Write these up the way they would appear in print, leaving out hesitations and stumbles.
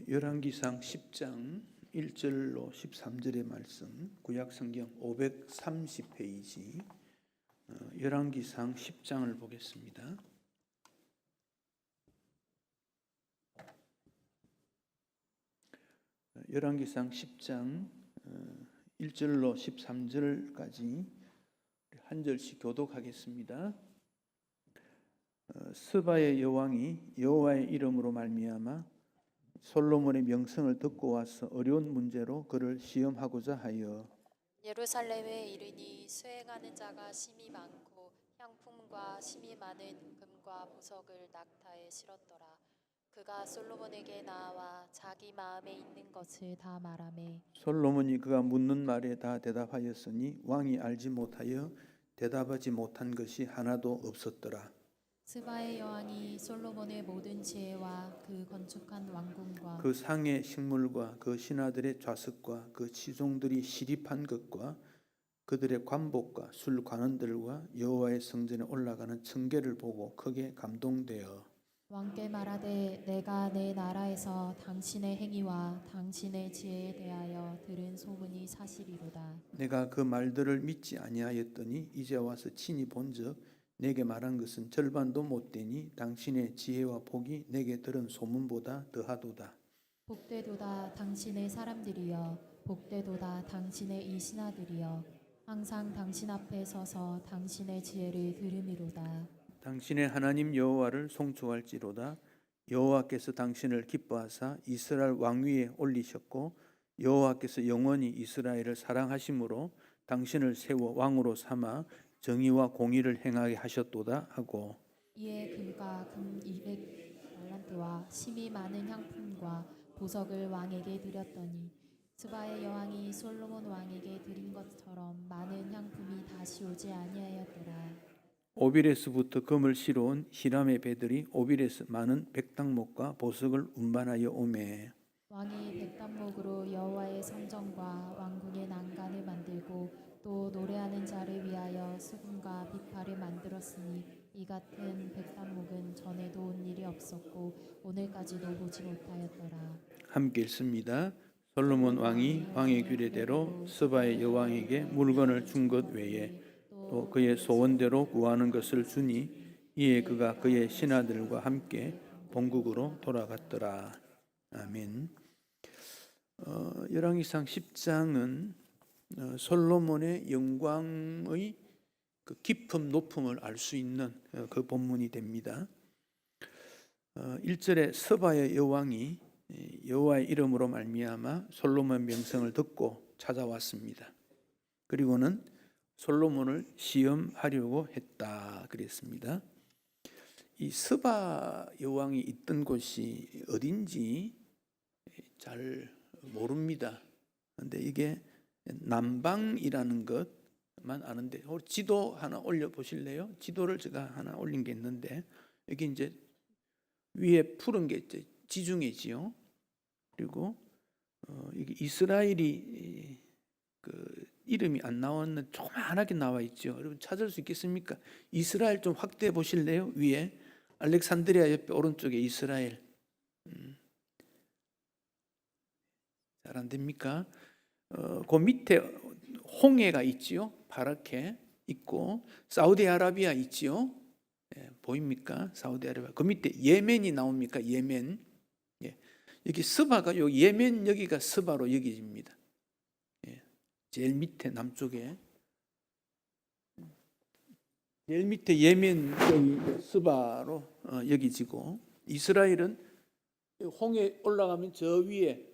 열왕기상 10장 1절로 13절의 말씀, 구약성경 530페이지 열왕기상 10장을 보겠습니다. 열왕기상 10장 1절로 13절까지 한 절씩 교독하겠습니다. 스바의 여왕이 여호와의 이름으로 말미암아 솔로몬의 명성을 듣고 와서 어려운 문제로 그를 시험하고자 하여 예루살렘에 이르니 수행하는 자가 심히 많고 향품과 심히 많은 금과 보석을 낙타에 실었더라. 그가 솔로몬에게 나와 자기 마음에 있는 것을 다 말하매 솔로몬이 그가 묻는 말에 다 대답하였으니 왕이 알지 못하여 대답하지 못한 것이 하나도 없었더라. 스바의 여왕이 솔로몬의 모든 지혜와 그 건축한 왕궁과 그 상의 식물과 그 신하들의 좌석과 그 지종들이 시립한 것과 그들의 관복과 술 관원들과 여호와의 성전에 올라가는 청계를 보고 크게 감동되어 왕께 말하되 내가 내 나라에서 당신의 행위와 당신의 지혜에 대하여 들은 소문이 사실이로다. 내가 그 말들을 믿지 아니하였더니 이제 와서 친히 본즉 내게 말한 것은 절반도 못되니 당신의 지혜와 복이 내게 들은 소문보다 더하도다. 복되도다 당신의 사람들이여, 복되도다 당신의 이 신하들이여, 항상 당신 앞에 서서 당신의 지혜를 들음이로다. 당신의 하나님 여호와를 송축할지로다. 여호와께서 당신을 기뻐하사 이스라엘 왕위에 올리셨고 여호와께서 영원히 이스라엘을 사랑하심으로 당신을 세워 왕으로 삼아 정의와 공의를 행하게 하셨도다 하고 이에 금과 금 200달란트와 심히 많은 향품과 보석을 왕에게 드렸더니 스바의 여왕이 솔로몬 왕에게 드린 것처럼 많은 향품이 다시 오지 아니하였더라. 오빌에스부터 금을 실어온 히람의 배들이 오빌에스 많은 백당목과 보석을 운반하여 오매 왕이 백단목으로 여호와의 성전과 왕궁의 난간을 만들고 또 노래하는 자를 위하여 수금과 비파를 만들었으니 이 같은 백단목은 전에도 온 일이 없었고 오늘까지도 보지 못하였더라. 함께 읽습니다. 솔로몬 왕이 왕의 규례대로 스바의 여왕에게 물건을 준 것 외에 또 그의 소원대로 구하는 것을 주니 이에 그가 그의 신하들과 함께 본국으로 돌아갔더라. 아멘. 열왕기상 10장은 솔로몬의 영광의 그 깊음 높음을 알 수 있는 그 본문이 됩니다. 1절에 스바의 여왕이 여호와의 이름으로 말미암아 솔로몬 명성을 듣고 찾아왔습니다. 그리고는 솔로몬을 시험하려고 했다 그랬습니다. 이 스바 여왕이 있던 곳이 어딘지 잘 모릅니다. 그런데 이게 남방이라는 것만 아는데 지도 하나 올려 보실래요? 지도를 제가 하나 올린 게 있는데 여기 이제 위에 푸른 게 이제 지중해지요. 그리고 이게 이스라엘이 그 이름이 안 나오는 조그만하게 나와 있죠. 여러분 찾을 수 있겠습니까? 이스라엘 좀 확대해 보실래요? 위에 알렉산드리아 옆에 오른쪽에 이스라엘. 잘 안 됩니까? 그 밑에 홍해가 있지요. 파랗게 있고 사우디아라비아 있지요. 보입니까? 사우디아라비아. 그 밑에 예멘이 나옵니까? 예멘. 여기 스바가 요 예멘 여기가 스바로 여기집니다. 제일 밑에 남쪽에 제일 밑에 예멘 여기 스바로 여기지고 이스라엘은 홍해 올라가면 저 위에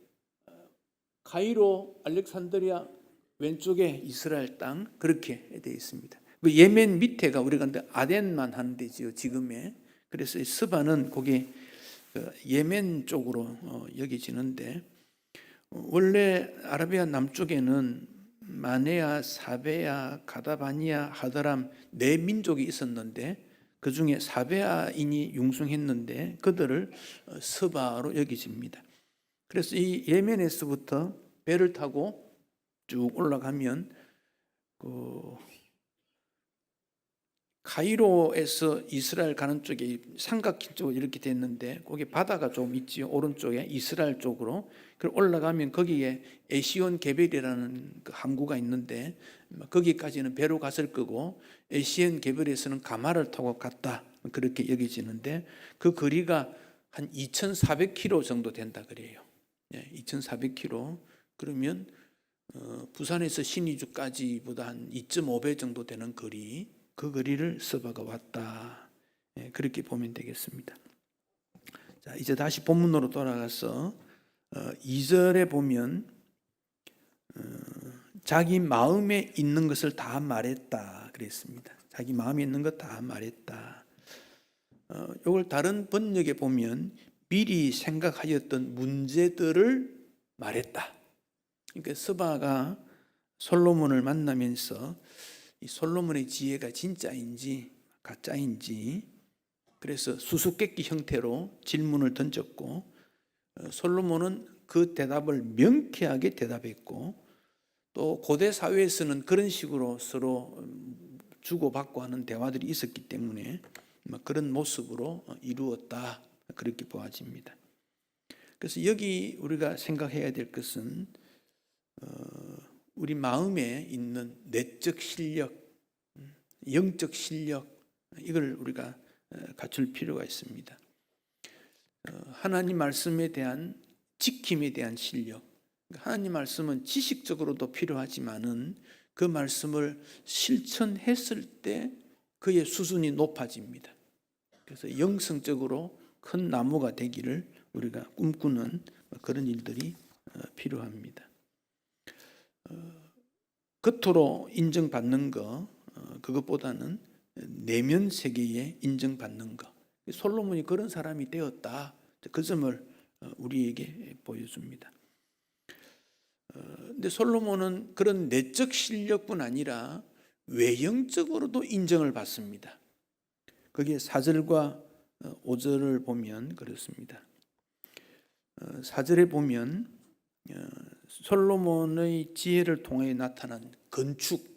카이로 알렉산드리아 왼쪽에 이스라엘 땅 그렇게 되어 있습니다. 그 예멘 밑에가 우리가 근데 아덴만 하는 데지요 지금에. 그래서 스바는 거기 예멘 쪽으로 여기지는데 원래 아라비아 남쪽에는 마네아, 사베아, 가다바니아, 하드람 네 민족이 있었는데 그 중에 사베아인이 융성했는데 그들을 스바로 여기집니다. 그래서 이 예멘에서부터 배를 타고 쭉 올라가면 그 카이로에서 이스라엘 가는 쪽에 삼각형 쪽으로 이렇게 됐는데 거기 바다가 좀 있지요. 오른쪽에 이스라엘 쪽으로. 그 올라가면 거기에 에시온 게벨이라는 그 항구가 있는데 거기까지는 배로 갔을 거고 에시온 게벨에서는 가마를 타고 갔다 그렇게 여겨지는데 그 거리가 한 2,400km 정도 된다 그래요. 2,400km. 그러면 부산에서 신의주까지보다 한 2.5배 정도 되는 거리, 그 거리를 서바가 왔다. 그렇게 보면 되겠습니다. 자, 이제 다시 본문으로 돌아가서 2절에 보면 자기 마음에 있는 것을 다 말했다 그랬습니다. 자기 마음에 있는 것 다 말했다. 이걸 다른 번역에 보면 미리 생각하였던 문제들을 말했다. 그러니까 스바가 솔로몬을 만나면서 이 솔로몬의 지혜가 진짜인지 가짜인지 그래서 수수께끼 형태로 질문을 던졌고 솔로몬은 그 대답을 명쾌하게 대답했고 또 고대 사회에서는 그런 식으로 서로 주고받고 하는 대화들이 있었기 때문에 그런 모습으로 이루었다 그렇게 보아집니다. 그래서 여기 우리가 생각해야 될 것은 우리 마음에 있는 내적 실력, 영적 실력 이걸 우리가 갖출 필요가 있습니다. 하나님 말씀에 대한 지킴에 대한 실력. 하나님 말씀은 지식적으로도 필요하지만은 그 말씀을 실천했을 때 그의 수준이 높아집니다. 그래서 영성적으로 큰 나무가 되기를 우리가 꿈꾸는 그런 일들이 필요합니다. 겉으로 인정받는 거 그것보다는 내면 세계에 인정받는 거. 솔로몬이 그런 사람이 되었다. 그 점을 우리에게 보여줍니다. 근데 솔로몬은 그런 내적 실력뿐 아니라 외형적으로도 인정을 받습니다. 거기에 4절과 5절을 보면 그렇습니다. 4절에 보면 솔로몬의 지혜를 통해 나타난 건축,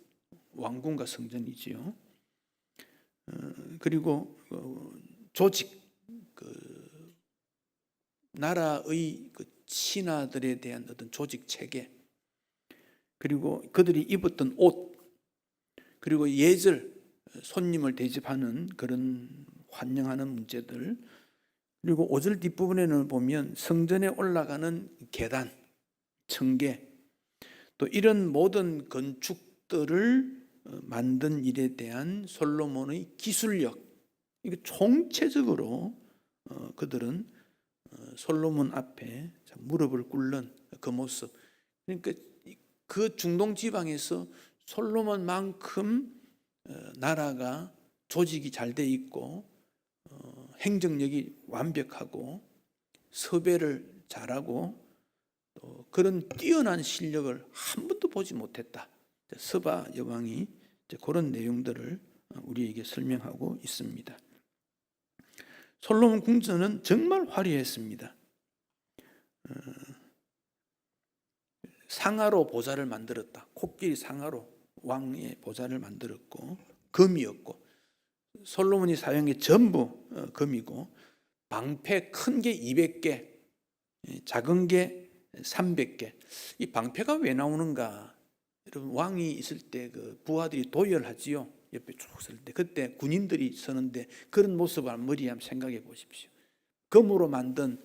왕궁과 성전이지요. 그리고 조직, 나라의 신하들에 대한 어떤 조직 체계, 그리고 그들이 입었던 옷, 그리고 예절, 손님을 대접하는 그런 환영하는 문제들, 그리고 5절 뒷부분에는 보면 성전에 올라가는 계단, 청계, 또 이런 모든 건축들을 만든 일에 대한 솔로몬의 기술력, 이거 총체적으로 그들은 솔로몬 앞에 무릎을 꿇는 그 모습. 그러니까 그 중동 지방에서 솔로몬만큼 나라가 조직이 잘 돼 있고 행정력이 완벽하고 섭외를 잘하고 또 그런 뛰어난 실력을 한 번도 보지 못했다. 스바 여왕이 그런 내용들을 우리에게 설명하고 있습니다. 솔로몬 궁전은 정말 화려했습니다. 상아로 보좌를 만들었다. 코끼리 상아로 왕의 보좌를 만들었고 금이었고 솔로몬이 사용한 게 전부 금이고 방패 큰 게 200개, 작은 게 300개. 이 방패가 왜 나오는가? 여러분 왕이 있을 때 그 부하들이 도열하지요. 옆에 쭉 설 때 그때 군인들이 서는데 그런 모습을 머리에 한번 생각해 보십시오. 금으로 만든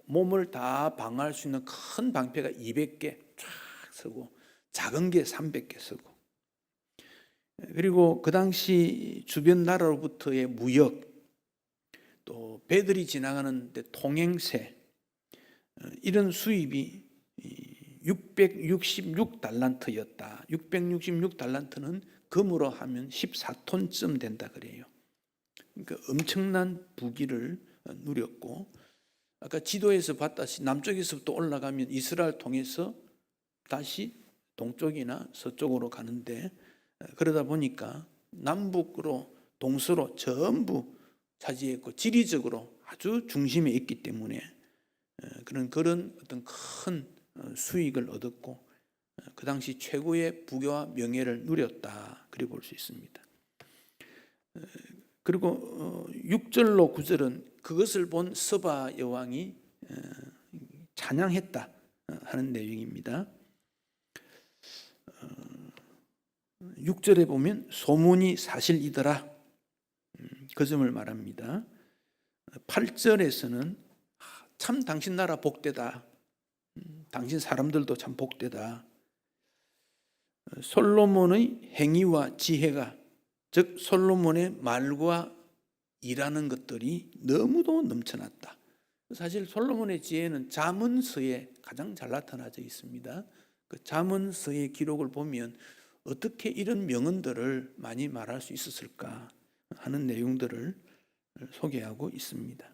몸을 다 방어할 수 있는 큰 방패가 200개 쫙 서고 작은 게 300개 서고 그리고 그 당시 주변 나라로부터의 무역 또 배들이 지나가는데 통행세 이런 수입이 666달란트였다. 666달란트는 금으로 하면 14톤쯤 된다 그래요. 그러니까 엄청난 부귀를 누렸고 아까 지도에서 봤다시피 남쪽에서부터 올라가면 이스라엘 통해서 다시 동쪽이나 서쪽으로 가는데 그러다 보니까 남북으로 동서로 전부 차지했고 지리적으로 아주 중심에 있기 때문에 그런 어떤 큰 수익을 얻었고 그 당시 최고의 부귀와 명예를 누렸다 그래 볼 수 있습니다. 그리고 6절로 9절은 그것을 본 스바 여왕이 찬양했다 하는 내용입니다. 6절에 보면 소문이 사실이더라, 그 점을 말합니다. 8절에서는 참 당신 나라 복되다, 당신 사람들도 참 복되다. 솔로몬의 행위와 지혜가, 즉 솔로몬의 말과 일하는 것들이 너무도 넘쳐났다. 사실 솔로몬의 지혜는 잠언서에 가장 잘 나타나져 있습니다. 그 잠언서의 기록을 보면 어떻게 이런 명언들을 많이 말할 수 있었을까 하는 내용들을 소개하고 있습니다.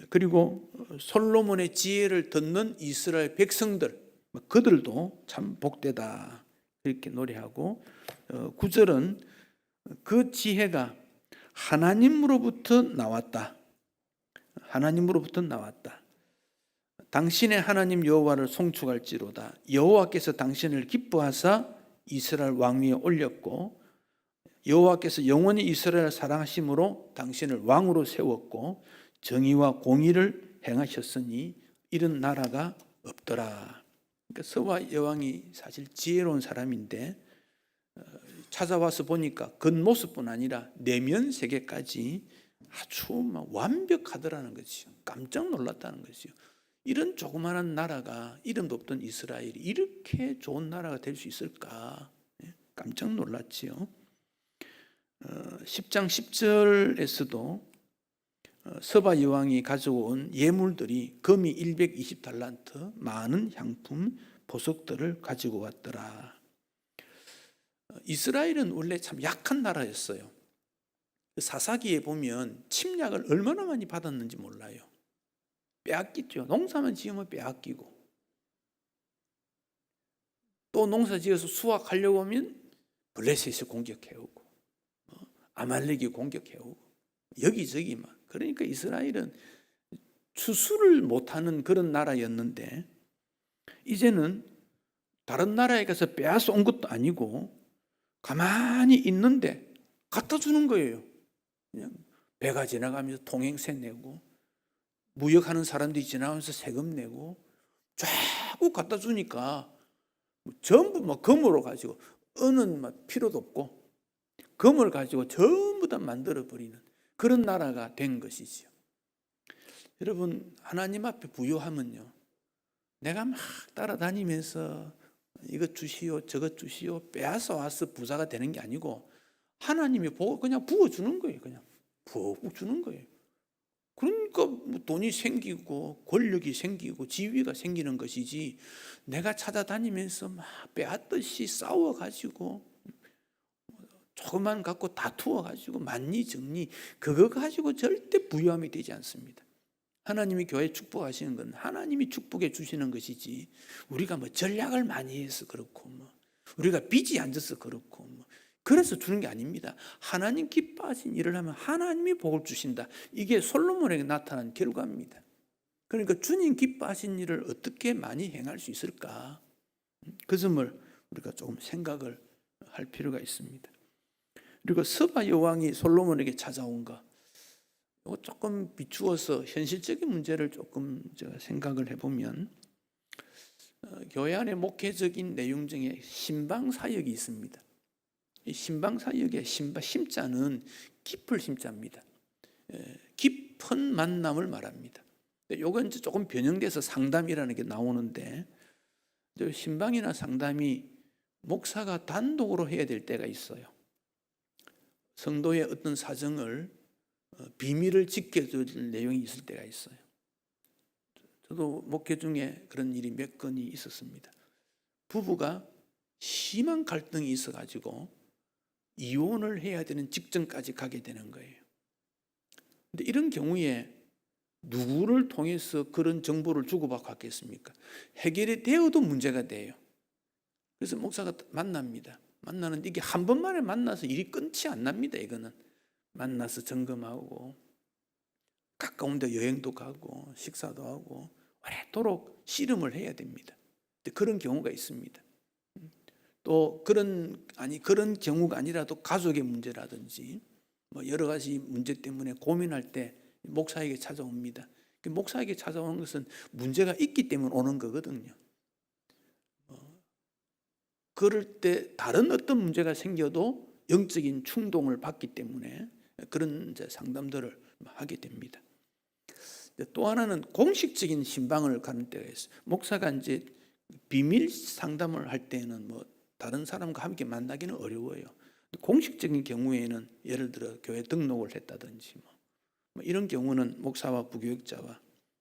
그리고 솔로몬의 지혜를 듣는 이스라엘 백성들, 그들도 참 복되다 이렇게 노래하고, 9절은 그 지혜가 하나님으로부터 나왔다. 하나님으로부터 나왔다. 당신의 하나님 여호와를 송축할지로다. 여호와께서 당신을 기뻐하사 이스라엘 왕위에 올렸고, 여호와께서 영원히 이스라엘을 사랑하심으로 당신을 왕으로 세웠고, 정의와 공의를 행하셨으니 이런 나라가 없더라. 그러니까 스바 여왕이 사실 지혜로운 사람인데, 찾아와서 보니까 겉모습뿐 아니라 내면 세계까지 아주 완벽하더라는 거죠. 깜짝 놀랐다는 거죠. 이런 조그마한 나라가, 이름도 없던 이스라엘이 이렇게 좋은 나라가 될 수 있을까? 깜짝 놀랐지요. 10장 10절에서도 스바 여왕이 가져온 예물들이 금이 120달란트, 많은 향품, 보석들을 가지고 왔더라. 이스라엘은 원래 참 약한 나라였어요. 사사기에 보면 침략을 얼마나 많이 받았는지 몰라요. 빼앗겼죠. 농사만 지으면 빼앗기고, 또 농사 지어서 수확하려고 하면 블레셋이 공격해오고, 아말렉이 공격해오고, 여기저기만. 그러니까 이스라엘은 추수를 못하는 그런 나라였는데, 이제는 다른 나라에 가서 빼앗아 온 것도 아니고 가만히 있는데 갖다 주는 거예요. 그냥 배가 지나가면서 통행세 내고, 무역하는 사람들이 지나가면서 세금 내고, 자꾸 갖다 주니까 전부 금으로 가지고, 은은 필요도 없고 금을 가지고 전부 다 만들어 버리는 그런 나라가 된 것이죠. 여러분, 하나님 앞에 부요하면요, 내가 막 따라다니면서 이것 주시오 저것 주시오 빼앗아 와서 부자가 되는 게 아니고, 하나님이 보고 그냥 부어주는 거예요. 그냥 푹 주는 거예요. 그러니까 돈이 생기고 권력이 생기고 지위가 생기는 것이지, 내가 찾아다니면서 막 빼앗듯이 싸워가지고 조금만 갖고 다투어가지고 만리정리, 그거 가지고 절대 부유함이 되지 않습니다. 하나님이 교회 축복하시는 건 하나님이 축복해 주시는 것이지, 우리가 전략을 많이 해서 그렇고, 우리가 빚이 앉아서 그렇고, 그래서 주는 게 아닙니다. 하나님 기뻐하신 일을 하면 하나님이 복을 주신다. 이게 솔로몬에게 나타난 결과입니다. 그러니까 주님 기뻐하신 일을 어떻게 많이 행할 수 있을까? 그 점을 우리가 조금 생각을 할 필요가 있습니다. 그리고 스바 여왕이 솔로몬에게 찾아온 거, 이거 조금 비추어서 현실적인 문제를 조금 제가 생각을 해보면, 교회 안에 목회적인 내용 중에 신방 사역이 있습니다. 이 신방 사역의 심자는 깊을 심자입니다. 깊은 만남을 말합니다. 이건 조금 변형돼서 상담이라는 게 나오는데, 신방이나 상담이 목사가 단독으로 해야 될 때가 있어요. 성도의 어떤 사정을 비밀을 지켜줄 내용이 있을 때가 있어요. 저도 목회 중에 그런 일이 몇 건이 있었습니다. 부부가 심한 갈등이 있어가지고 이혼을 해야 되는 직전까지 가게 되는 거예요. 근데 이런 경우에 누구를 통해서 그런 정보를 주고받고 하겠습니까? 해결이 되어도 문제가 돼요. 그래서 목사가 만납니다. 만나는데 이게 한 번만에 만나서 일이 끊지 않납니다. 이거는 만나서 점검하고, 가까운 데 여행도 가고 식사도 하고 오래도록 씨름을 해야 됩니다. 그런 경우가 있습니다. 또 그런 경우가 아니라도 가족의 문제라든지 뭐 여러 가지 문제 때문에 고민할 때 목사에게 찾아옵니다. 목사에게 찾아오는 것은 문제가 있기 때문에 오는 거거든요. 그럴 때 다른 어떤 문제가 생겨도 영적인 충동을 받기 때문에 그런 이제 상담들을 하게 됩니다. 또 하나는 공식적인 신방을 가는 때가 있어요. 목사가 이제 비밀 상담을 할 때는 뭐 다른 사람과 함께 만나기는 어려워요. 공식적인 경우에는 예를 들어 교회 등록을 했다든지 뭐 이런 경우는 목사와 부교육자와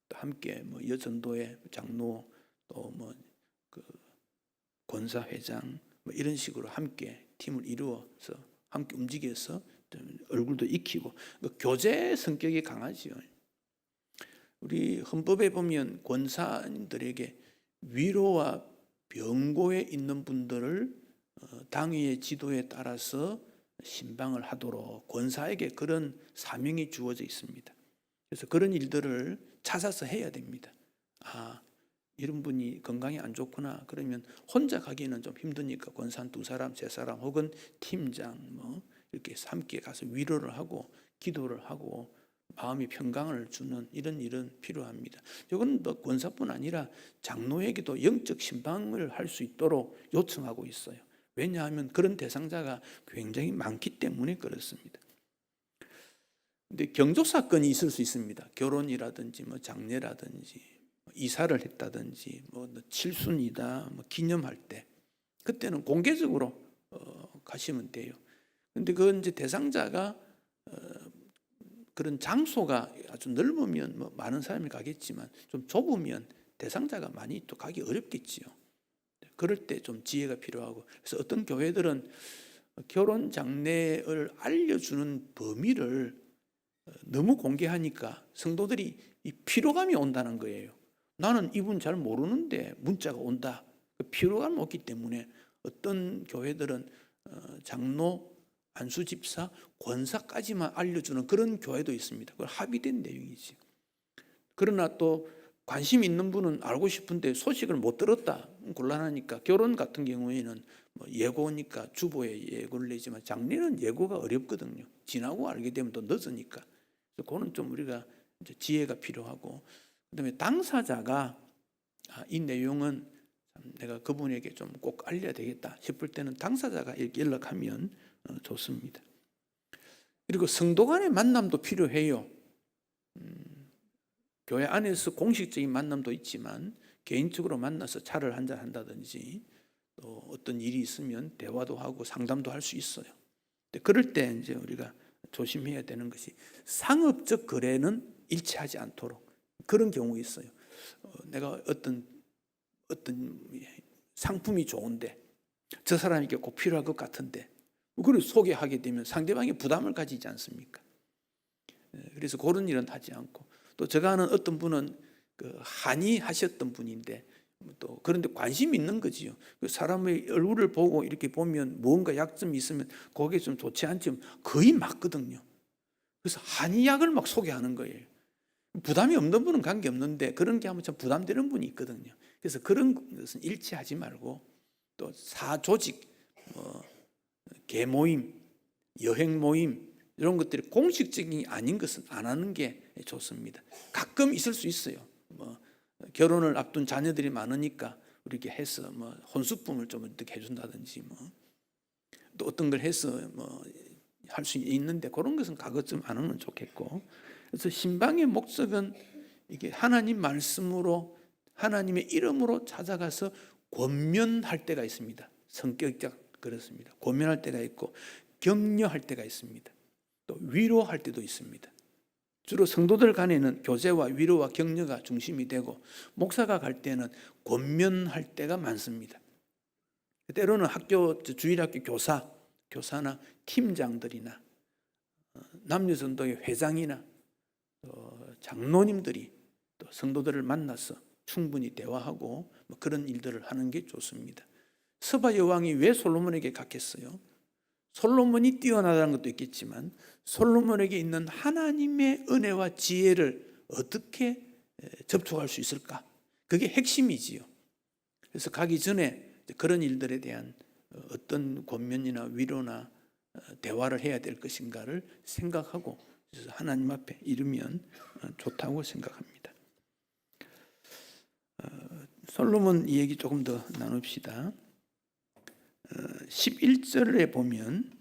또 함께 뭐 여전도의 장로 또 뭐 그 권사회장 뭐 이런 식으로 함께 팀을 이루어서 함께 움직여서 좀 얼굴도 익히고 교제 성격이 강하지요. 우리 헌법에 보면 권사님들에게 위로와 병고에 있는 분들을 당위의 지도에 따라서 신방을 하도록 권사에게 그런 사명이 주어져 있습니다. 그래서 그런 일들을 찾아서 해야 됩니다. 이런 분이 건강이 안 좋구나. 그러면 혼자 가기는 좀 힘드니까 권사 2사람, 3사람 혹은 팀장 뭐 이렇게 함께 가서 위로를 하고 기도를 하고 마음의 평강을 주는 이런 일은 필요합니다. 이건 뭐 권사뿐 아니라 장로에게도 영적 신방을 할 수 있도록 요청하고 있어요. 왜냐하면 그런 대상자가 굉장히 많기 때문에 그렇습니다. 근데 경조 사건이 있을 수 있습니다. 결혼이라든지 뭐 장례라든지 이사를 했다든지 뭐 칠순이다 뭐 기념할 때 그때는 공개적으로 가시면 돼요. 근데 그 이제 대상자가 그런 장소가 아주 넓으면 뭐 많은 사람이 가겠지만 좀 좁으면 대상자가 많이 또 가기 어렵겠지요. 그럴 때 좀 지혜가 필요하고, 그래서 어떤 교회들은 결혼 장례를 알려주는 범위를 너무 공개하니까 성도들이 이 피로감이 온다는 거예요. 나는 이분 잘 모르는데 문자가 온다. 피로감이 오기 때문에 어떤 교회들은 장로, 안수집사, 권사까지만 알려주는 그런 교회도 있습니다. 그건 합의된 내용이지. 그러나 또 관심 있는 분은 알고 싶은데 소식을 못 들었다. 곤란하니까 결혼 같은 경우에는 뭐 예고니까 주보에 예고를 내지만 장례는 예고가 어렵거든요. 지나고 알게 되면 또 늦으니까. 그래서 그거는 좀 우리가 이제 지혜가 필요하고, 그다음에 당사자가 이 내용은 내가 그분에게 좀 꼭 알려야 되겠다 싶을 때는 당사자가 이렇게 연락하면 좋습니다. 그리고 성도 간의 만남도 필요해요. 교회 안에서 공식적인 만남도 있지만 개인적으로 만나서 차를 한잔 한다든지 또 어떤 일이 있으면 대화도 하고 상담도 할 수 있어요. 근데 그럴 때 이제 우리가 조심해야 되는 것이 상업적 거래는 일치하지 않도록. 그런 경우 있어요. 내가 어떤 상품이 좋은데 저 사람에게 꼭 필요할 것 같은데 그걸 소개하게 되면 상대방이 부담을 가지지 않습니까? 그래서 그런 일은 하지 않고, 또 제가 아는 어떤 분은 그 한의하셨던 분인데 또 그런데 관심이 있는 거지요. 그 사람의 얼굴을 보고 이렇게 보면 뭔가 약점이 있으면 그게 좀 좋지 않지만 거의 맞거든요. 그래서 한의약을 막 소개하는 거예요. 부담이 없는 분은 관계없는데 그런 게 하면 참 부담되는 분이 있거든요. 그래서 그런 것은 일치하지 말고, 또 사조직, 개모임, 여행 모임 이런 것들이 공식적이 아닌 것은 안 하는 게 좋습니다. 가끔 있을 수 있어요. 결혼을 앞둔 자녀들이 많으니까 이렇게 해서 혼수품을 좀 어떻게 해준다든지 또 어떤 걸 해서 할 수 있는데 그런 것은 가급적 안 하면 좋겠고, 그래서 신방의 목적은 이게 하나님 말씀으로 하나님의 이름으로 찾아가서 권면할 때가 있습니다. 성격적 그렇습니다. 권면할 때가 있고 격려할 때가 있습니다. 또 위로할 때도 있습니다. 주로 성도들 간에는 교제와 위로와 격려가 중심이 되고 목사가 갈 때는 권면할 때가 많습니다. 때로는 주일학교 교사나 팀장들이나 남녀전도회 회장이나 장로님들이 또 성도들을 만나서 충분히 대화하고 그런 일들을 하는 게 좋습니다. 스바 여왕이 왜 솔로몬에게 갔겠어요? 솔로몬이 뛰어나다는 것도 있겠지만 솔로몬에게 있는 하나님의 은혜와 지혜를 어떻게 접촉할 수 있을까? 그게 핵심이지요. 그래서 가기 전에 그런 일들에 대한 어떤 권면이나 위로나 대화를 해야 될 것인가를 생각하고 하나님 앞에 이르면 좋다고 생각합니다. 솔로몬 이야기 조금 더 나눕시다. 11절에 보면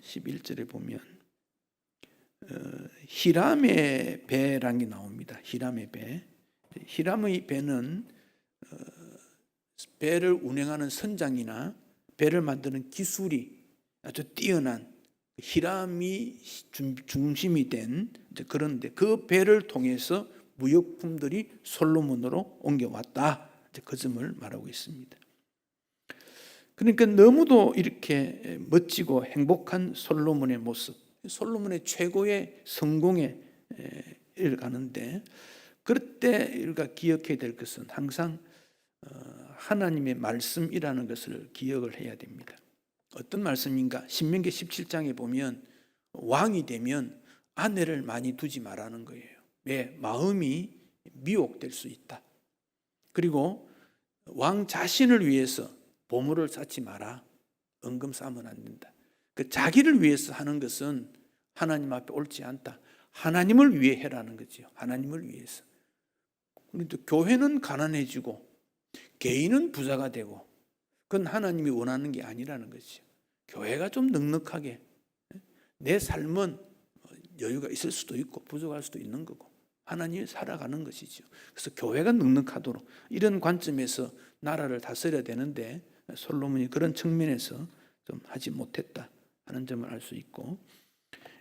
히람의 배라는 게 나옵니다. 히람의 배. 히람의 배는 배를 운행하는 선장이나 배를 만드는 기술이 아주 뛰어난 히람이 중심이 된 그런데 그 배를 통해서 무역품들이 솔로몬으로 옮겨왔다. 그 점을 말하고 있습니다. 그러니까 너무도 이렇게 멋지고 행복한 솔로몬의 모습, 솔로몬의 최고의 성공에 이르가는데, 그럴 때 우리가 기억해야 될 것은 항상 하나님의 말씀이라는 것을 기억을 해야 됩니다. 어떤 말씀인가? 신명기 17장에 보면 왕이 되면 아내를 많이 두지 말라는 거예요. 왜? 마음이 미혹될 수 있다. 그리고 왕 자신을 위해서 보물을 쌓지 마라. 은금 쌓으면 안 된다. 그 자기를 위해서 하는 것은 하나님 앞에 옳지 않다. 하나님을 위해 해라는 거죠. 하나님을 위해서. 그런데 교회는 가난해지고 개인은 부자가 되고 그건 하나님이 원하는 게 아니라는 거죠. 교회가 좀 넉넉하게, 내 삶은 여유가 있을 수도 있고 부족할 수도 있는 거고 하나님이 살아가는 것이죠. 그래서 교회가 넉넉하도록 이런 관점에서 나라를 다스려야 되는데 솔로몬이 그런 측면에서 좀 하지 못했다 하는 점을 알 수 있고,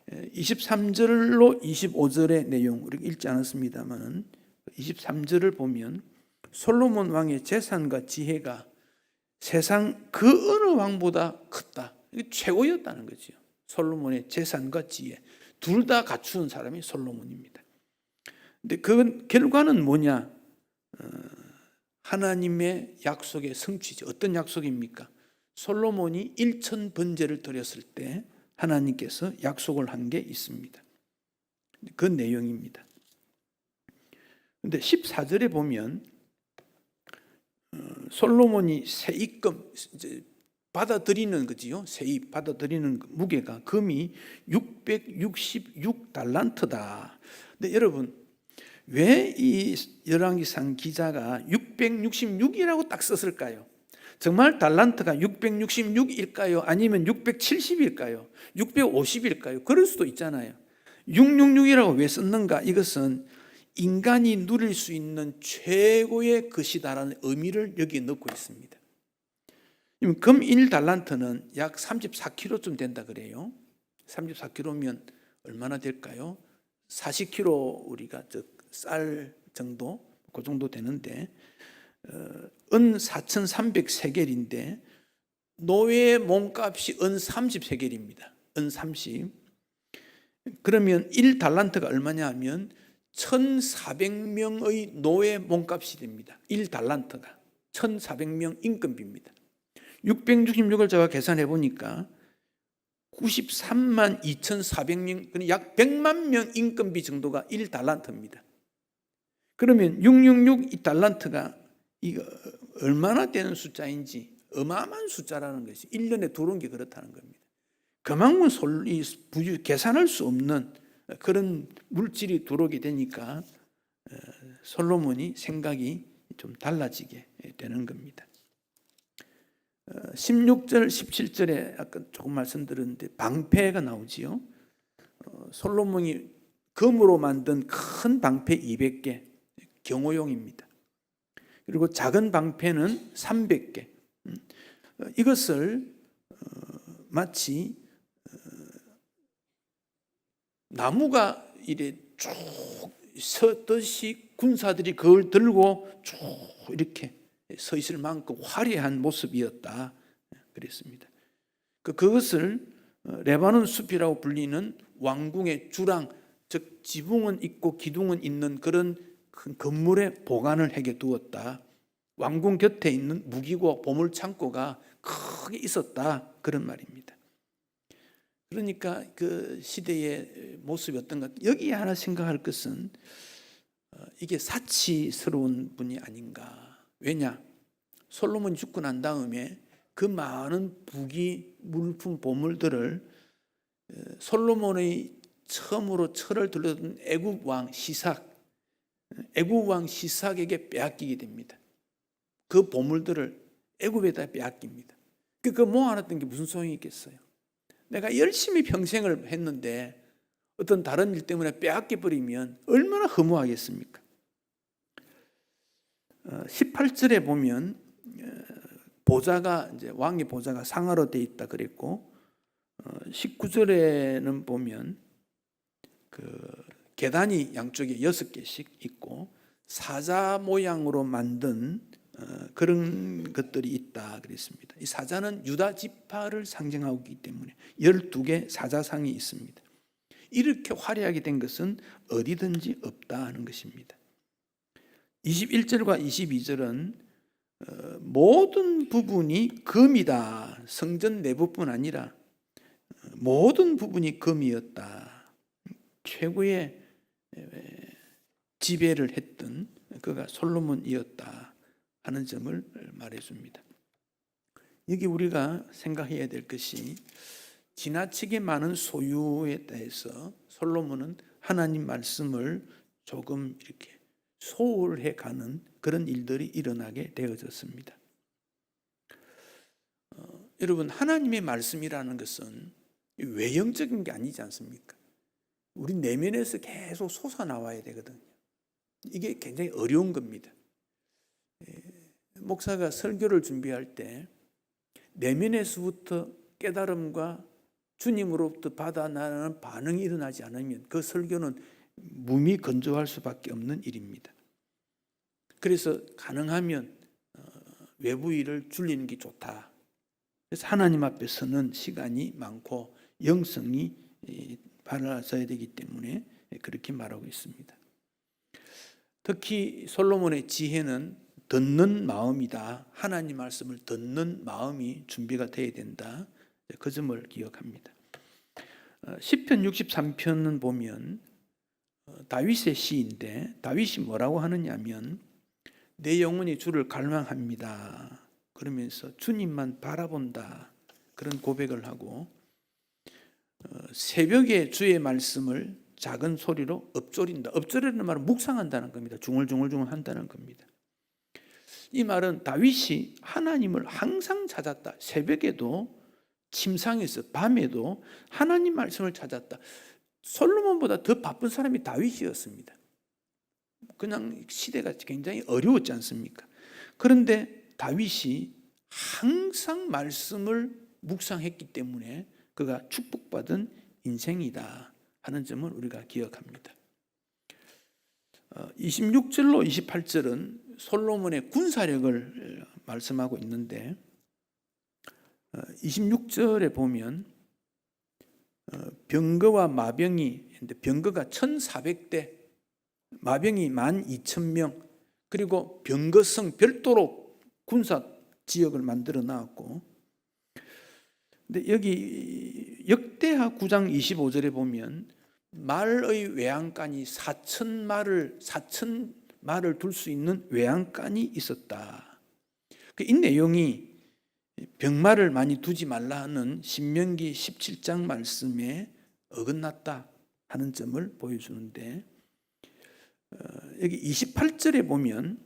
23절로 25절의 내용 우리가 읽지 않았습니다만 23절을 보면 솔로몬 왕의 재산과 지혜가 세상 그 어느 왕보다 컸다. 이게 최고였다는 거죠. 솔로몬의 재산과 지혜 둘 다 갖추는 사람이 솔로몬입니다. 근데 그 결과는 뭐냐? 하나님의 약속의 성취죠. 어떤 약속입니까? 솔로몬이 1000번제를 드렸을 때 하나님께서 약속을 한 게 있습니다. 그 내용입니다. 그런데 14절에 보면 솔로몬이 세입금 받아들이는 거지요. 세입 받아들이는 무게가 금이 666달란트다. 근데 여러분 왜 이 열왕기상 기자가 666이라고 딱 썼을까요? 정말 달란트가 666일까요? 아니면 670일까요? 650일까요? 그럴 수도 있잖아요. 666이라고 왜 썼는가? 이것은 인간이 누릴 수 있는 최고의 것이다라는 의미를 여기에 넣고 있습니다. 금 1달란트는 약 34kg쯤 된다 그래요. 34kg면 얼마나 될까요? 40kg 우리가 쌀 정도, 그 정도 되는데 은 4,300세겔인데 노예의 몸값이 은 30세겔입니다. 은 30. 그러면 1달란트가 얼마냐 하면 1,400명의 노예 몸값이 됩니다. 1달란트가 1,400명 임금비입니다. 666을 제가 계산해 보니까 93만 2,400명, 약 100만 명 임금비 정도가 1달란트입니다. 그러면 666 이 달란트가 이거 얼마나 되는 숫자인지 어마어마한 숫자라는 것이 1년에 들어온 게 그렇다는 겁니다. 그만큼 계산할 수 없는 그런 물질이 들어오게 되니까 솔로몬이 생각이 좀 달라지게 되는 겁니다. 16절, 17절에 아까 조금 말씀드렸는데 방패가 나오지요. 솔로몬이 금으로 만든 큰 방패 200개, 경호용입니다. 그리고 작은 방패는 300개. 이것을 마치 나무가 이래 쭉 서듯이 군사들이 그걸 들고 쭉 이렇게 서 있을 만큼 화려한 모습이었다 그랬습니다. 그것을 레바논 숲이라고 불리는 왕궁의 주랑, 즉 지붕은 있고 기둥은 있는 그런 큰 건물에 보관을 해게 두었다. 왕궁 곁에 있는 무기고 보물 창고가 크게 있었다 그런 말입니다. 그러니까 그 시대의 모습이 어떤가, 여기에 하나 생각할 것은 이게 사치스러운 분이 아닌가. 왜냐? 솔로몬이 죽고 난 다음에 그 많은 부귀, 물품, 보물들을 솔로몬의 처음으로 철을 들려던 애굽 왕 시삭에게 빼앗기게 됩니다. 그 보물들을 애굽에다 빼앗깁니다. 그 모아놨던 게 무슨 소용이 있겠어요? 내가 열심히 평생을 했는데 어떤 다른 일 때문에 빼앗겨 버리면 얼마나 허무하겠습니까? 18절에 보면 보좌가 이제 왕의 보좌가 상아로 돼 있다 그랬고 19절에는 보면 그 계단이 양쪽에 6개씩 있고 사자 모양으로 만든 그런 것들이 있다 그랬습니다. 이 사자는 유다 지파를 상징하고 있기 때문에 12개 사자상이 있습니다. 이렇게 화려하게 된 것은 어디든지 없다 하는 것입니다. 21절과 22절은 모든 부분이 금이다. 성전 내부뿐 아니라 모든 부분이 금이었다. 최고의 지배를 했던 그가 솔로몬이었다 하는 점을 말해줍니다. 여기 우리가 생각해야 될 것이 지나치게 많은 소유에 대해서 솔로몬은 하나님 말씀을 조금 이렇게 소홀해 가는 그런 일들이 일어나게 되어졌습니다. 여러분, 하나님의 말씀이라는 것은 외형적인 게 아니지 않습니까? 우리 내면에서 계속 솟아나와야 되거든요. 이게 굉장히 어려운 겁니다. 목사가 설교를 준비할 때 내면에서부터 깨달음과 주님으로부터 받아나는 반응이 일어나지 않으면 그 설교는 무미건조할 수밖에 없는 일입니다. 그래서 가능하면 외부 일을 줄이는 게 좋다. 그래서 하나님 앞에 서는 시간이 많고 영성이 바라져야 되기 때문에 그렇게 말하고 있습니다. 특히 솔로몬의 지혜는 듣는 마음이다. 하나님 말씀을 듣는 마음이 준비가 되어야 된다. 그 점을 기억합니다. 시편 63편은 보면 다윗의 시인데 다윗이 뭐라고 하느냐면 내 영혼이 주를 갈망합니다. 그러면서 주님만 바라본다. 그런 고백을 하고 새벽에 주의 말씀을 작은 소리로 읊조린다. 읊조리는 말은 묵상한다는 겁니다. 중얼중얼 한다는 겁니다. 이 말은 다윗이 하나님을 항상 찾았다. 새벽에도 침상에서 밤에도 하나님 말씀을 찾았다. 솔로몬보다 더 바쁜 사람이 다윗이었습니다. 그냥 시대가 굉장히 어려웠지 않습니까? 그런데 다윗이 항상 말씀을 묵상했기 때문에 그가 축복받은 인생이다 하는 점을 우리가 기억합니다. 26절로 28절은 솔로몬의 군사력을 말씀하고 있는데 26절에 보면 병거와 마병이 병거가 1,400대, 마병이 12,000명, 그리고 병거성 별도로 군사 지역을 만들어 놨고, 근데 여기 역대하 9장 25절에 보면 말의 외양간이 4,000말을 둘 수 있는 외양간이 있었다. 이 내용이 병마를 많이 두지 말라 하는 신명기 17장 말씀에 어긋났다 하는 점을 보여주는데, 여기 28절에 보면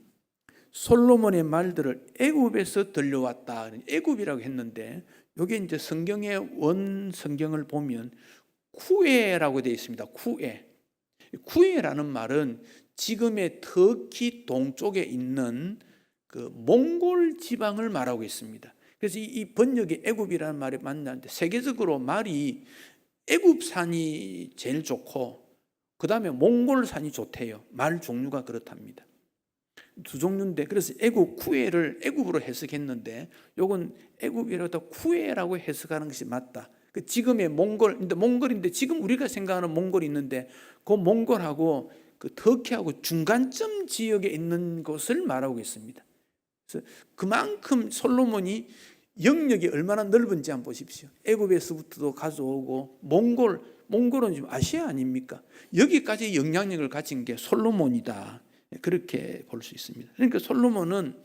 솔로몬의 말들을 애굽에서 들려왔다. 애굽이라고 했는데 이게 이제 성경의 원 성경을 보면 쿠에라고 되어 있습니다. 쿠에라는 말은 지금의 터키 동쪽에 있는 그 몽골 지방을 말하고 있습니다. 그래서 이 번역이 애굽이라는 말이 맞는데 세계적으로 말이 애굽산이 제일 좋고 그 다음에 몽골산이 좋대요. 말 종류가 그렇답니다. 두 종류인데 그래서 애굽 쿠에를 애굽으로 해석했는데 요건 애굽이라도 쿠에라고 해석하는 것이 맞다. 그 지금의 몽골인데 지금 우리가 생각하는 몽골이 있는데 그 몽골하고 그 터키하고 중간점 지역에 있는 곳을 말하고 있습니다. 그래서 그만큼 솔로몬이 영역이 얼마나 넓은지 한번 보십시오. 애굽에서부터도 가져오고 몽골은 지금 아시아 아닙니까? 여기까지 영향력을 가진 게 솔로몬이다. 그렇게 볼 수 있습니다. 그러니까 솔로몬은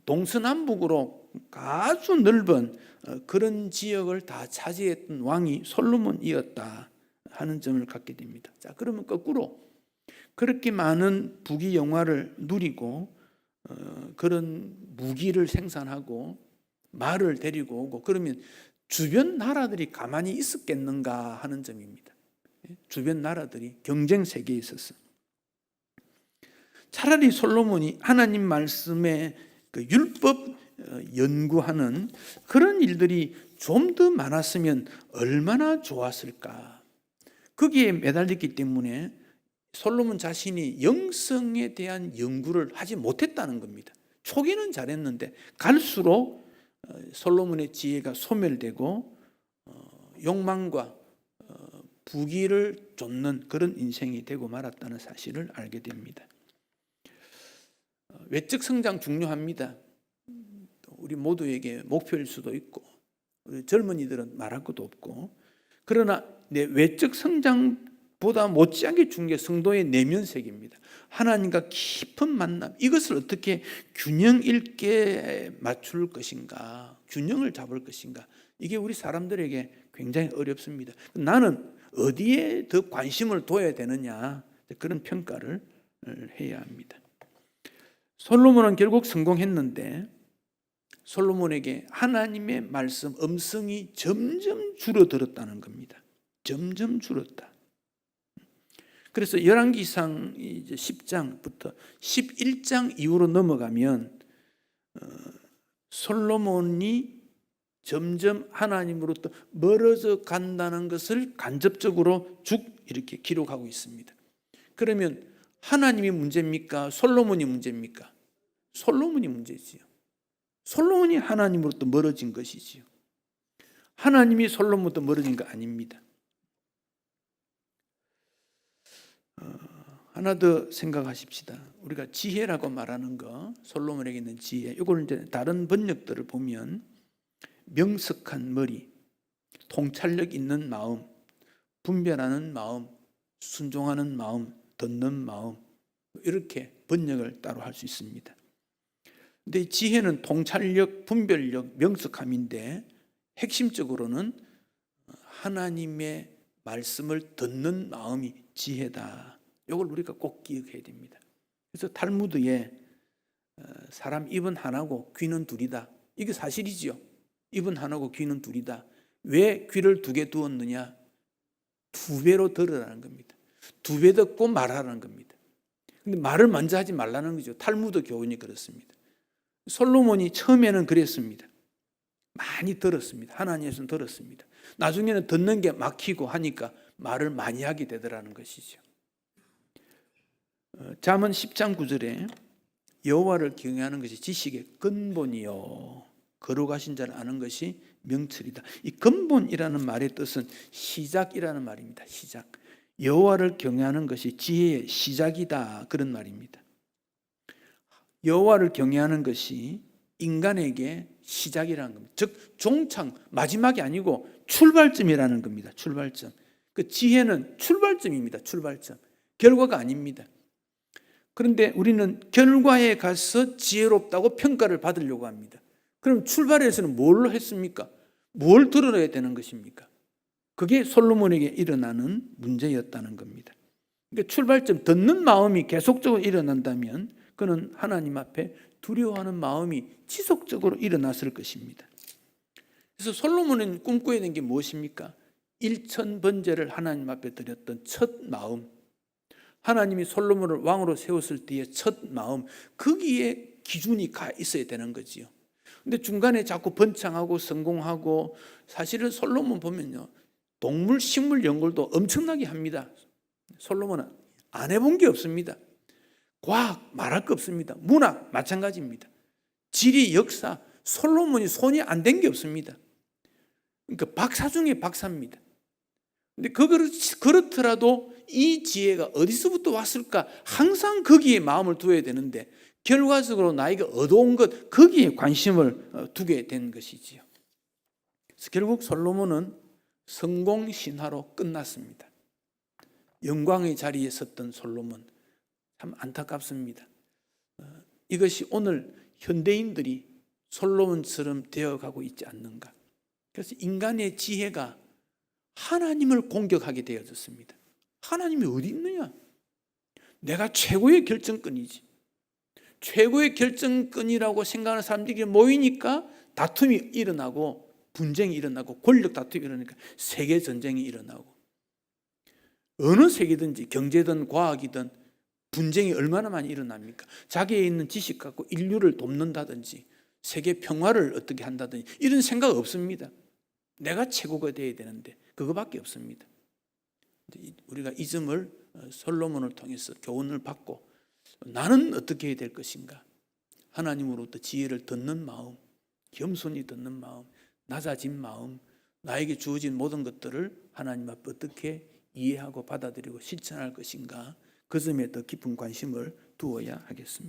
동서남북으로 아주 넓은 그런 지역을 다 차지했던 왕이 솔로몬이었다 하는 점을 갖게 됩니다. 자, 그러면 거꾸로 그렇게 많은 부귀 영화를 누리고 그런 무기를 생산하고 말을 데리고 오고 그러면 주변 나라들이 가만히 있었겠는가 하는 점입니다. 주변 나라들이 경쟁 세계에 있었어. 차라리 솔로몬이 하나님 말씀에 그 율법 연구하는 그런 일들이 좀 더 많았으면 얼마나 좋았을까. 거기에 매달렸기 때문에 솔로몬 자신이 영성에 대한 연구를 하지 못했다는 겁니다. 초기는 잘했는데 갈수록 솔로몬의 지혜가 소멸되고 욕망과 부귀를 쫓는 그런 인생이 되고 말았다는 사실을 알게 됩니다. 외적 성장 중요합니다. 우리 모두에게 목표일 수도 있고 우리 젊은이들은 말할 것도 없고, 그러나 내 외적 성장보다 못지않게 중요한 게 성도의 내면 세계입니다. 하나님과 깊은 만남, 이것을 어떻게 균형 있게 맞출 것인가, 균형을 잡을 것인가, 이게 우리 사람들에게 굉장히 어렵습니다. 나는 어디에 더 관심을 둬야 되느냐, 그런 평가를 해야 합니다. 솔로몬은 결국 성공했는데 솔로몬에게 하나님의 말씀 음성이 점점 줄어들었다는 겁니다. 점점 줄었다. 그래서 열왕기상 10장부터 11장 이후로 넘어가면 솔로몬이 점점 하나님으로부터 멀어져 간다는 것을 간접적으로 쭉 이렇게 기록하고 있습니다. 그러면 하나님이 문제입니까? 솔로몬이 문제입니까? 솔로몬이 문제지요. 솔로몬이 하나님으로부터 멀어진 것이지요. 하나님이 솔로몬부터 멀어진 거 아닙니다. 하나 더 생각하십시다. 우리가 지혜라고 말하는 거, 솔로몬에게 있는 지혜, 이걸 이제 다른 번역들을 보면 명석한 머리, 통찰력 있는 마음, 분별하는 마음, 순종하는 마음, 듣는 마음, 이렇게 번역을 따로 할 수 있습니다. 근데 지혜는 통찰력, 분별력, 명석함인데 핵심적으로는 하나님의 말씀을 듣는 마음이 지혜다. 이걸 우리가 꼭 기억해야 됩니다. 그래서 탈무드에 사람 입은 하나고 귀는 둘이다. 이게 사실이지요. 입은 하나고 귀는 둘이다. 왜 귀를 두 개 두었느냐? 2배로 들으라는 겁니다. 2배 듣고 말하라는 겁니다. 근데 말을 먼저 하지 말라는 거죠. 탈무드 교훈이 그렇습니다. 솔로몬이 처음에는 그랬습니다. 많이 들었습니다. 하나님에서는 들었습니다. 나중에는 듣는 게 막히고 하니까 말을 많이 하게 되더라는 것이죠. 잠언 10장 9절에 여호와를 경외하는 것이 지식의 근본이요 거룩하신 자를 아는 것이 명철이다. 이 근본이라는 말의 뜻은 시작이라는 말입니다. 시작. 여호와를 경외하는 것이 지혜의 시작이다, 그런 말입니다. 여호와를 경외하는 것이 인간에게 시작이라는 겁니다. 즉 종착, 마지막이 아니고 출발점이라는 겁니다. 출발점. 그 지혜는 출발점입니다. 출발점. 결과가 아닙니다. 그런데 우리는 결과에 가서 지혜롭다고 평가를 받으려고 합니다. 그럼 출발해서는 뭘로 했습니까? 뭘 드러내야 되는 것입니까? 그게 솔로몬에게 일어나는 문제였다는 겁니다. 그러니까 출발점, 듣는 마음이 계속적으로 일어난다면 그는 하나님 앞에 두려워하는 마음이 지속적으로 일어났을 것입니다. 그래서 솔로몬은 꿈꿔야 되는 게 무엇입니까? 일천번제를 하나님 앞에 드렸던 첫 마음, 하나님이 솔로몬을 왕으로 세웠을 때의 첫 마음, 거기에 기준이 가 있어야 되는 거지요. 근데 중간에 자꾸 번창하고 성공하고, 사실은 솔로몬 보면요, 동물, 식물 연구도 엄청나게 합니다. 솔로몬은 안 해본 게 없습니다. 과학 말할 거 없습니다. 문학 마찬가지입니다. 지리, 역사, 솔로몬이 손이 안 댄 게 없습니다. 그러니까 박사 중에 박사입니다. 근데 그렇더라도 이 지혜가 어디서부터 왔을까? 항상 거기에 마음을 두어야 되는데 결과적으로 나에게 얻어온 것, 거기에 관심을 두게 된 것이지요. 그래서 결국 솔로몬은 성공 신화로 끝났습니다. 영광의 자리에 섰던 솔로몬, 참 안타깝습니다. 이것이 오늘 현대인들이 솔로몬처럼 되어가고 있지 않는가. 그래서 인간의 지혜가 하나님을 공격하게 되어졌습니다. 하나님이 어디 있느냐? 내가 최고의 결정권이지. 최고의 결정권이라고 생각하는 사람들이 모이니까 다툼이 일어나고 분쟁이 일어나고 권력 다툼이 일어나니까 세계 전쟁이 일어나고, 어느 세계든지 경제든 과학이든 분쟁이 얼마나 많이 일어납니까? 자기에 있는 지식 갖고 인류를 돕는다든지 세계 평화를 어떻게 한다든지 이런 생각 없습니다. 내가 최고가 돼야 되는데 그거밖에 없습니다. 우리가 이 점을 솔로몬을 통해서 교훈을 받고 나는 어떻게 해야 될 것인가, 하나님으로부터 지혜를 듣는 마음, 겸손히 듣는 마음, 낮아진 마음, 나에게 주어진 모든 것들을 하나님 앞에 어떻게 이해하고 받아들이고 실천할 것인가, 그 점에 더 깊은 관심을 두어야 하겠습니다.